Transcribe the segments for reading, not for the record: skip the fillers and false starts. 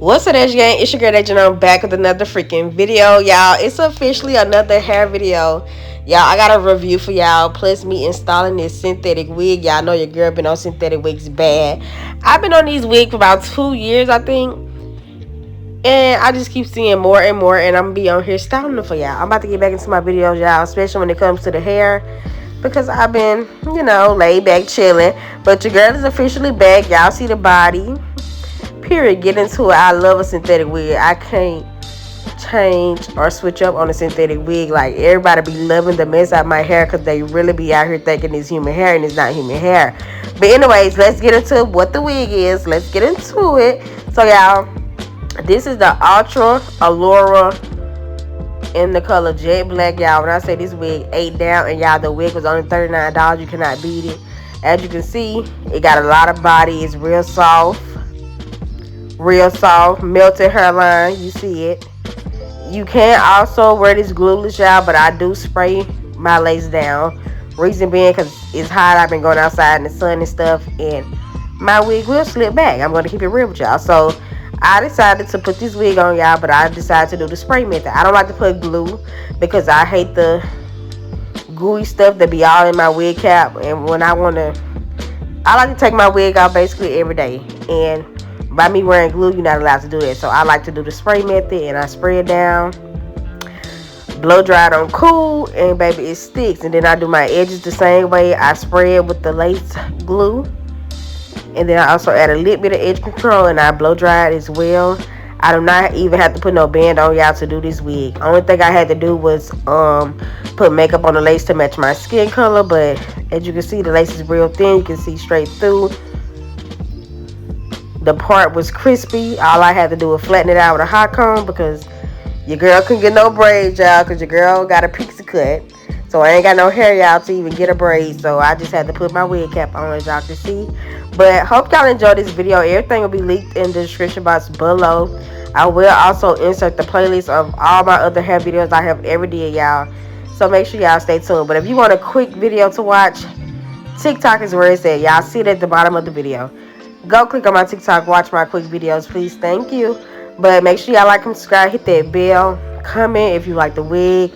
What's up, gang? It's your girl Agent. I'm back with another freaking video, y'all. It's officially another hair video. Y'all, I got a review for y'all. Plus, me installing this synthetic wig. Y'all know your girl been on synthetic wigs bad. I've been on these wigs for about 2 years, I think. And I just keep seeing more and more. And I'm going to be on here styling them for y'all. I'm about to get back into my videos, y'all. Especially when it comes to the hair. Because I've been, laid back chilling. But your girl is officially back. Y'all see the body. Period. Get into it. I love a synthetic wig. I can't change or switch up on a synthetic wig. Like, everybody be loving the mess out of my hair because they really be out here thinking it's human hair and it's not human hair. But anyways, let's get into what the wig is. Let's get into it. So y'all, this is the Outre Elara in the color jet black. Y'all, when I say this wig 8 down, and y'all, the wig was only $39. You cannot beat it. As you can see, it got a lot of body. It's real soft, melted hairline. You see it. You can also wear this glueless, y'all, but I do spray my lace down. Reason being because it's hot. I've been going outside in the sun and stuff, and my wig will slip back. I'm going to keep it real with y'all. So I decided to put this wig on, y'all, but I decided to do the spray method. I don't like to put glue because I hate the gooey stuff that be all in my wig cap. And when I like to take my wig off basically every day. And by me wearing glue, you're not allowed to do that. So I like to do the spray method, and I spray it down, blow dry it on cool, and baby, it sticks. And then I do my edges the same way. I spray it with the lace glue, and then I also add a little bit of edge control, and I blow dry it as well. I do not even have to put no band on, y'all, to do this wig. Only thing I had to do was put makeup on the lace to match my skin color. But as you can see, the lace is real thin. You can see straight through. The part was crispy. All I had to do was flatten it out with a hot comb because your girl couldn't get no braids, y'all, because your girl got a pixie cut. So I ain't got no hair, y'all, to even get a braid. So I just had to put my wig cap on, as y'all can see. But hope y'all enjoyed this video. Everything will be linked in the description box below. I will also insert the playlist of all my other hair videos I have every day, y'all. So make sure y'all stay tuned. But if you want a quick video to watch, TikTok is where it's at. Y'all see it at the bottom of the video. Go click on my TikTok, watch my quick videos, please. Thank you. But make sure y'all like and subscribe, hit that bell, comment if you like the wig.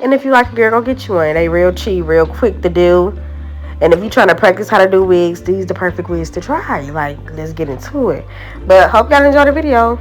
And if you like a girl, go get you one. They real cheap, real quick to do. And if you're trying to practice how to do wigs, these are the perfect wigs to try. Like, let's get into it. But hope y'all enjoy the video.